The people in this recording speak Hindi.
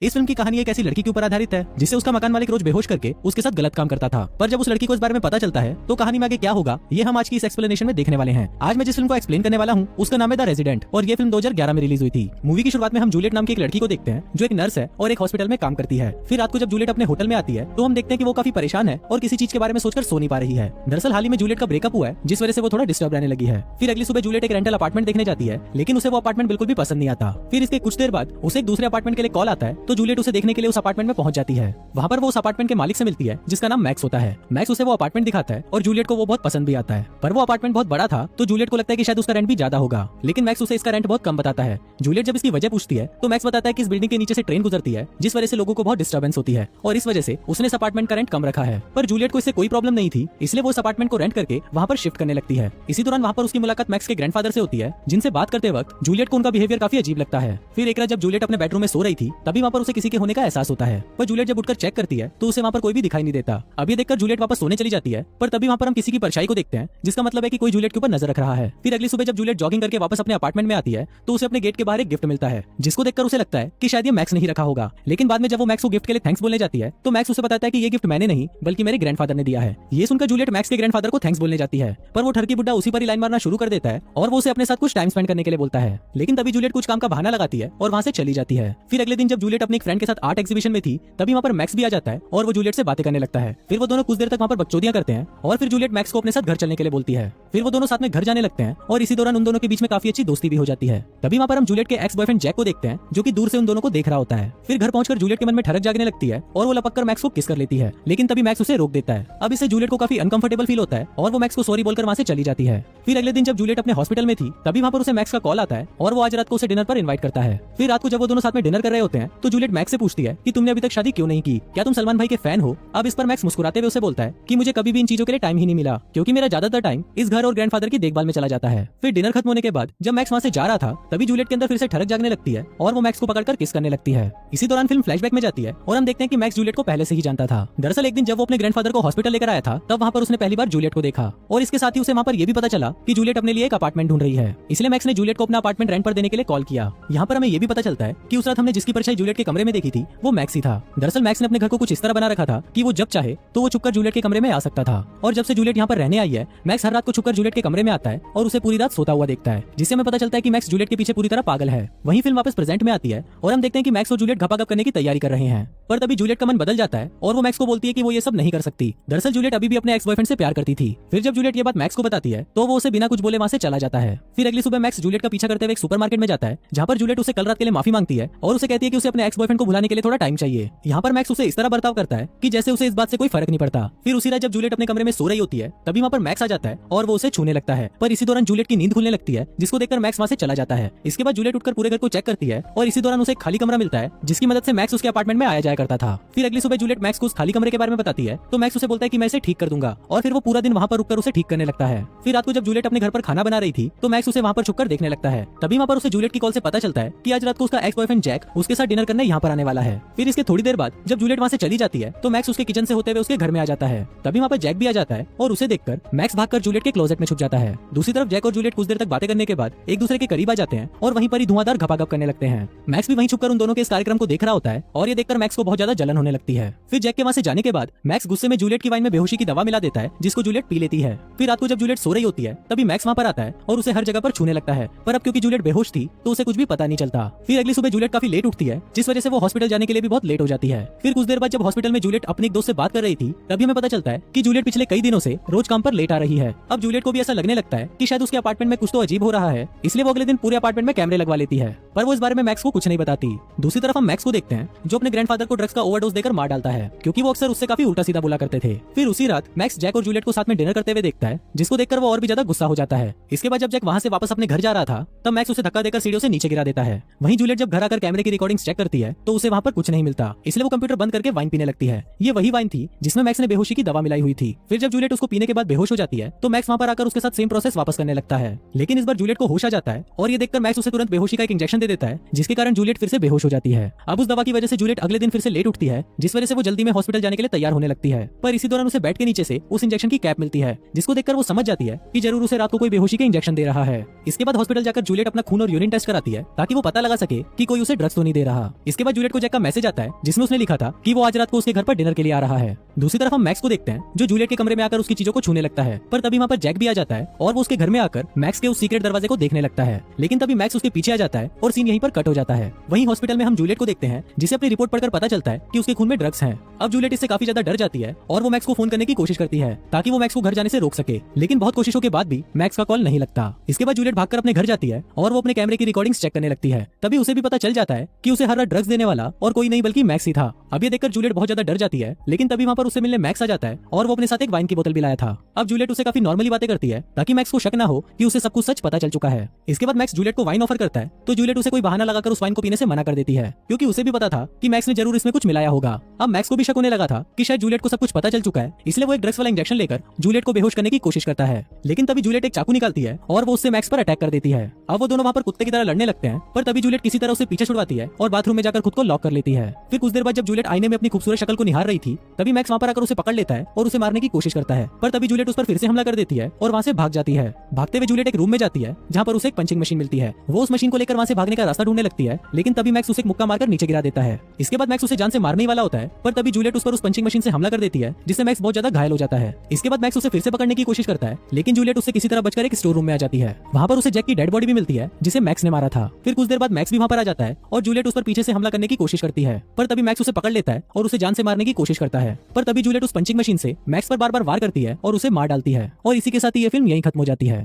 इस फिल्म की कहानी एक ऐसी लड़की के ऊपर आधारित है जिससे उसका मकान मालिक रोज बेहोश करके उसके साथ गलत काम करता था। पर जब उस लड़की को इस बारे में पता चलता है तो कहानी में आगे क्या होगा ये हम आज की इस एक्सप्लेनेशन में देखने वाले हैं। आज मैं जिस फिल्म को एक्सप्लेन करने वाला हूँ उसका नाम है द रेजिडेंट और ये फिल्म 2011 में रिलीज हुई थी। मूवी की शुरुआत में हम जूलियट नाम की एक लड़की को देखते हैं जो एक नर्स है और एक हॉस्पिटल में काम करती है। फिर रात को जब जूलियट अपने होटल में आती है तो हम देखते हैं कि वो काफी परेशान है और किसी चीज के बारे में सोचकर सो नहीं पा रही है। दरअसल हाल ही में जूलियट का ब्रेकअप हुआ है जिस वजह से वो थोड़ा डिस्टर्ब रहने लगी है। फिर अगली सुबह जूलियट एक रेंटल अपार्टमेंट देखने जाती है लेकिन उसे वो अपार्टमेंट बिल्कुल भी पसंद नहीं आता। फिर इसके कुछ देर बाद उसे एक दूसरे अपार्टमेंट के लिए कॉल आता है तो जूलियट उसे देखने के लिए उस अपार्टमेंट में पहुंच जाती है। वहाँ पर वो उस अपार्टमेंट के मालिक से मिलती है जिसका नाम मैक्स होता है। मैक्स उसे वो अपार्टमेंट दिखाता है और जूलियट को वो बहुत पसंद भी आता है। पर वो अपार्टमेंट बहुत बड़ा था तो जूलियट को लगता है कि शायद उसका रेंट भी ज्यादा होगा, लेकिन मैक्स उसे इसका रेंट बहुत कम बताता है। जूलियट जब इसकी वजह पूछती है तो मैक्स बताता है कि इस बिल्डिंग के नीचे से ट्रेन गुजरती है जिस वजह से लोगों को बहुत डिस्टर्बेंस होती है और इस वजह से उसने इस अपार्टमेंट का रेंट कम रखा है। पर जूलियट को इससे कोई प्रॉब्लम नहीं थी, इसलिए वो इस अपार्टमेंट को रेंट करके वहाँ पर शिफ्ट करने लगती है। इसी दौरान वहाँ पर उसकी मुलाकात मैक्स के ग्रैंडफादर से होती है जिनसे बात करते वक्त जूलियट को उनका बिहेवियर काफी अजीब लगता है। फिर एक रात जब जूलियट अपने बेडरूम में सो रही थी तभी वहाँ पर उसे किसी के होने का एहसास होता है। पर जूलियट जब उठकर चेक करती है तो उसे वहाँ पर कोई भी दिखाई नहीं देता। अब ये देखकर जूलियट वापस सोने चली जाती है पर तभी वहाँ पर हम किसी की परछाई को देखते हैं जिसका मतलब है कि कोई जूलियट के ऊपर नजर रख रहा है। फिर अगली सुबह जब जूलियट जॉगिंग करके वापस अपने अपार्टमेंट में आती है तो उसे अपने गेट के बाहर एक गिफ्ट मिलता है जिसको देखकर उसे लगता है कि शायद ये मैक्स नहीं रखा होगा। लेकिन बाद में जब वो मैक्स को गिफ्ट के लिए थैंक्स बोलने जाती है तो मैक्स उसे बताता है कि ये गिफ्ट मैंने नहीं बल्कि मेरे ग्रैंडफादर ने दिया है। ये सुनकर जूलियट मैक्स के ग्रैंडफादर को थैंक्स बोलने जाती है पर वो ठरकी बुड्ढा उसी पर ही लाइन मारना शुरू कर देता है और वो उसे अपने साथ कुछ टाइम स्पेंड करने के लिए बोलता है। लेकिन तभी जूलियट कुछ काम का बहाना लगाती है और वहाँ से चली जाती है। फिर अगले दिन जब जूलियट अपने एक फ्रेंड के साथ आर्ट एग्जीबिशन में थी तभी वहाँ पर मैक्स भी आ जाता है और वो जूलियट से बातें करने लगता है। फिर वो दोनों कुछ देर तक वहाँ पर बकचोदियां करते हैं और फिर जूलियट मैक्स को अपने साथ घर चलने के लिए बोलती है। फिर वो दोनों साथ में घर जाने लगते हैं और इसी दौरान उन दोनों के बीच में काफी अच्छी दोस्ती भी हो जाती है। तभी वहाँ पर हम जूलियट के एक्स बॉयफ्रेंड जैक को देखते हैं जो कि दूर से उन दोनों को देख रहा होता है। फिर घर पहुंचकर जूलियट के मन में ठरक जागने लगती है और वो लपक कर मैक्स को किस कर लेती है, लेकिन तभी मैक्स उसे रोक देता है। अब इससे जूलियट को काफी अनकंफर्टेबल फील होता है और वो मैक्स को सॉरी बोलकर वहाँ से चली जाती है। फिर अगले दिन जब जूलियट अपने हॉस्पिटल में थी तभी वहाँ पर उसे मैक्स का कॉल आता है और वो आज रात को उसे डिनर पर इन्वाइट करता है। फिर रात को जब वो दोनों साथ में डिनर कर रहे होते हैं तो जूलियट मैक्स से पूछती है कि तुमने अभी तक शादी क्यों नहीं की, क्या तुम सलमान भाई के फैन हो। अब इस पर मैक्स मुस्कुराते हुए उसे बोलता है कि मुझे कभी भी इन चीजों के लिए टाइम ही नहीं मिला क्योंकि मेरा ज्यादातर टाइम इस घर और ग्रैंडफादर की देखभाल में चला जाता है। फिर डिनर खत्म होने के बाद जब मैक्स वहाँ से जा रहा था तभी जूलियट के अंदर फिर से ठरक जागने लगती है और वो मैक्स को पकड़कर किस करने लगती है। इसी दौरान फिल्म फ्लैशबैक में जाती है और हम देखते हैं कि मैक्स जूलियट को पहले से ही जानता था। दरअसल एक दिन जब वो अपने ग्रैंडफादर को हॉस्पिटल लेकर आया था तब वहाँ पर उसने पहली बार जूलियट को देखा और इसके साथ ही उसे वहाँ पर यह भी पता चला कि जूलियट अपने लिए एक अपार्टमेंट ढूंढ रही है। इसलिए मैक्स ने जूलियट को अपना अपार्टमेंट रेंट पर देने के लिए कॉल किया। यहाँ पर हमें ये भी पता चलता है कि उस रात हमने जिसकी परछाई जूलियट के कमरे में देखी थी वो मैक्स ही था। दरअसल मैक्स ने अपने घर को कुछ इस तरह बना रखा था कि वो जब चाहे तो वो छुपकर जूलियट के कमरे में आ सकता था और जब से जूलियट यहाँ पर रहने आई है मैक्स हर रात को छुपकर जूलियट के कमरे में आता है और उसे पूरी रात सोता हुआ देखता है, जिससे हमें पता चलता है कि मैक्स जूलियट के पीछे पूरी तरह पागल है। वहीं फिल्म वापस प्रेजेंट में आती है और हम देखते हैं कि मैक्स और जूलियट घपाघप करने की तैयारी कर रहे हैं। पर तभी जूलियट का मन बदल जाता है और वो मैक्स को बोलती है कि वो ये सब नहीं कर सकती। दरअसल जूलियट अभी भी अपने एक्स बॉयफ्रेंड से प्यार करती थी। फिर जब जूलियट ये बात मैक्स को बताती है तो वो उसे बिना कुछ बोले वहाँ से चला जाता है। फिर अगली सुबह मैक्स जूलियट का पीछा करते हुए एक सुपरमार्केट में जाता है जहाँ पर जूलियट उसे कल रात के लिए माफी मांगती है और उसे कहती है कि उसे अपने एक्स बॉयफ्रेंड को भुलाने के लिए थोड़ा टाइम चाहिए। यहाँ पर मैक्स उसे इस तरह बर्ताव करता है कि जैसे उसे इस बात से कोई फर्क नहीं पड़ता। फिर उसी रात जब जूलियट अपने कमरे में सो रही होती है तभी वहाँ पर मैक्स आ जाता है और वो उसे छूने लगता है। पर इसी दौरान जूलियट की नींद खुलने लगती है जिसको देखकर मैक्स वहाँ से चला जाता है। इसके बाद जूलियट उठकर पूरे घर को चेक करती है और इसी दौरान उसे एक खाली कमरा मिलता है जिसकी मदद से मैक्स उसके अपार्टमेंट में आया जाया करता था। फिर अगली सुबह जूलियट मैक्स को उस खाली कमरे के बारे में बताती है तो मैक्स उसे बोलता है कि मैं इसे ठीक कर दूंगा और फिर वो पूरा दिन वहाँ पर रुककर उसे ठीक करने लगता है। फिर रात को जब जूलियट अपने घर पर खाना बना रही थी तो मैक्स उसे वहाँ पर छुपकर देखने लगता है। तभी वहाँ पर उसे जूलियट की कॉल से पता चलता है कि आज रात को उसका एक्स बॉयफ्रेंड जैक उसके साथ डिनर करने यहाँ पर आने वाला है। फिर इसके थोड़ी देर बाद जब जूलियट वहाँ से चली जाती है तो मैक्स उसके किचन से होते हुए उसके घर में आ जाता है। तभी वहाँ पर जैक भी आ जाता है और उसे देखकर मैक्स भागकर जूलियट के क्लोजेट में छुप जाता है। दूसरी तरफ जैक और जूलियट कुछ देर तक बातें करने के बाद एक दूसरे के करीब आ जाते हैं और वहीं पर ही धुआंधार घपाघप करने लगते हैं। मैक्स भी वहीं छुपकर उन दोनों के इस कार्यक्रम को देख रहा होता है और ये देखकर मैक्स को बहुत ज्यादा जलन होने लगती है। फिर जैक के वहाँ से जाने के बाद मैक्स गुस्से में जूलियट की वाइन में बेहोशी की दवा मिला देता है जिसको जूलियट पी लेती है। फिर रात को जब जूलियट सो रही होती है तभी मैक्स वहाँ पर आता है और उसे हर जगह पर छूने लगता है, पर अब क्योंकि जूलियट बेहोश थी तो उसे कुछ भी पता नहीं चलता। फिर अगली सुबह जूलियट काफी लेट उठती है जिस वजह से वो हॉस्पिटल जाने के लिए भी बहुत लेट हो जाती है। फिर कुछ देर बाद जब हॉस्पिटल में जूलियट अपने एक दोस्त से बात कर रही थी तभी हमें पता चलता है कि जूलियट पिछले कई दिनों से रोज काम पर लेट आ रही है। अब जूलियट को भी ऐसा लगने लगता है कि शायद उसके अपार्टमेंट में कुछ तो अजीब हो रहा है, इसलिए वो अगले दिन पूरे अपार्टमेंट में कैमरे लगवा लेती है, पर वो इस बारे में मैक्स को कुछ नहीं बताती। दूसरी तरफ हम मैक्स को देखते हैं जो अपने ग्रैंडफादर को ड्रग्स का ओवरडोज देकर मार डालता है क्योंकि वो अक्सर उससे काफी उल्टा सीधा बोला करते थे। फिर उसी रात मैक्स जैक और जूलियट को साथ में डिनर करते हुए देखता है जिसको देखकर वो और भी ज्यादा गुस्सा हो जाता है। इसके बाद जब जैक वहाँ से वापस अपने घर जा रहा था तब मैक्स उसे धक्का देकर सीढ़ियों से नीचे गिरा देता है। वहीं जूलियट जब घर आकर कैमरे की रिकॉर्डिंग्स चेक करती है तो उसे वहाँ पर कुछ नहीं मिलता, इसलिए वो कंप्यूटर बंद करके वाइन पीने लगती है। ये वही वाइन थी जिसमें मैक्स ने बेहोशी की दवा मिलाई हुई थी। फिर जब जूलियट उसको पीने के बाद बेहोश हो जाती है तो मैक्स वहाँ पर आकर उसके साथ सेम प्रोसेस वापस करने लगता है, लेकिन इस बार जूलियट को होश आ जाता है और ये देखकर मैक्स उसे तुरंत बेहोशी का एक इंजेक्शन दे देता है जिसके कारण जूलियट फिर से बेहोश हो जाती है। अब उस दवा की वजह से जूलियट अगले दिन फिर से से लेट उठती है, जिस वजह से वो जल्दी में हॉस्पिटल जाने के लिए तैयार होने लगती है। पर इसी दौरान उसे बेड के नीचे से उस इंजेक्शन की कैप मिलती है, जिसको देखकर वो समझ जाती है कि जरूर उसे रात को कोई बेहोशी के इंजेक्शन दे रहा है। इसके बाद हॉस्पिटल जाकर जूलियट अपना खून और यूरिन टेस्ट कराती है ताकि वो पता लगा सके कि कोई उसे ड्रग्स तो नहीं दे रहा। इसके बाद जूलियट को जैक का मैसेज आता है, जिसमें उसने लिखा था कि वो आज रात को उसके घर पर डिनर के लिए आ रहा है। दूसरी तरफ हम मैक्स को देखते हैं, जो जूलियट के कमरे में आकर उसकी चीजों को छूने लगता है। पर तभी वहाँ पर जैक भी आ जाता है और वो उसके घर में आकर मैक्स के उस सीक्रेट दरवाजे को देखने लगता है। लेकिन तभी मैक्स उसके पीछे आ जाता है और सीन यहीं पर कट हो जाता है। वहीं हॉस्पिटल में हम जूलियट को देखते हैं, जिसे अपनी रिपोर्ट पढ़कर पता चलता है कि उसके खून में ड्रग्स हैं। अब जूलियट इससे काफी ज्यादा डर जाती है और वो मैक्स को फोन करने की कोशिश करती है ताकि वो मैक्स को घर जाने से रोक सके, लेकिन बहुत कोशिशों के बाद भी मैक्स का कॉल नहीं लगता। इसके बाद जूलियट भागकर अपने घर जाती है और वो अपने कैमरे की रिकॉर्डिंग्स चेक करने लगती है। तभी उसे भी पता चल जाता है कि उसे हर रात ड्रग्स देने वाला और कोई नहीं बल्कि मैक्स ही था। अब ये देखकर जूलियट बहुत ज्यादा डर जाती है, लेकिन तभी वहाँ पर उससे मिलने मैक्स आ जाता है और वो अपने साथ एक वाइन की बोतल भी लाया था। अब जूलियट उसे काफी नॉर्मली बातें करती है ताकि मैक्स को शक ना हो कि उसे सब कुछ सच पता चल चुका है। इसके बाद मैक्स जूलियट को वाइन ऑफर करता है, तो जूलियट उसे कोई बहाना लगाकर उस वाइन को पीने से मना कर देती है, क्योंकि उसे भी पता था कि मैक्स ने जरूर इसमें कुछ मिलाया होगा। अब मैक्स को भी शक होने लगा था कि शायद जूलियट को सब कुछ पता चल चुका है, इसलिए वो एक ड्रग्स वाला इंजेक्शन लेकर जूलियट को बेहोश करने की कोशिश करता है। लेकिन तभी जूलियट एक चाकू निकालती है और वो उससे मैक्स पर अटैक कर देती है। अब वो दोनों वहाँ पर कुत्ते की तरह लड़ने लगते हैं, पर तभी जूलियट किसी तरह उसे पीछे छुड़वाती है और बाथरूम में जाकर खुद को लॉक कर लेती है। फिर कुछ देर बाद जब जूलियट आईने में अपनी खूबसूरत शक्ल को निहार रही थी, तभी मैक्स वहाँ पर आकर उसे पकड़ लेता है और उसे मारने की कोशिश करता है। पर तभी जूलियट उस पर फिर से हमला कर देती है और वहाँ से भाग जाती है। भागते हुए जूलियट एक रूम में जाती है जहाँ पर उसे एक पंचिंग मशीन मिलती है। वो उस मशीन को लेकर वहाँ से भागने का रास्ता ढूंढने लगती है, लेकिन तभी मैक्स उसे एक मुक्का मारकर नीचे गिरा देता है। इसके बाद मैक्स उसे जान से मारने वाला होता है, पर तभी जूलियट उस पर उस पंचिंग मशीन से हमला कर देती है, जिससे मैक्स बहुत ज्यादा घायल हो जाता है। इसके बाद मैक्स उसे फिर से पकड़ने की कोशिश करता है, लेकिन जूलियट उससे किसी तरह बचकर एक स्टोर रूम में आ जाती है। वहाँ पर उसे जैक की डेड बॉडी भी मिलती है, जिसे मैक्स ने मारा था। फिर कुछ देर बाद मैक्स भी वहाँ पर आ जाता है और जूलियट उस पर पीछे से हमला करने की कोशिश करती है, पर तभी मैक्स उसे पकड़ लेता है और उसे जान से मारने की कोशिश करता है। पर तभी जूलियट उस पंचिंग मशीन से मैक्स पर बार बार वार करती है और उसे मार डालती है। और इसी के साथ ही ये फिल्म यहीं खत्म हो जाती है।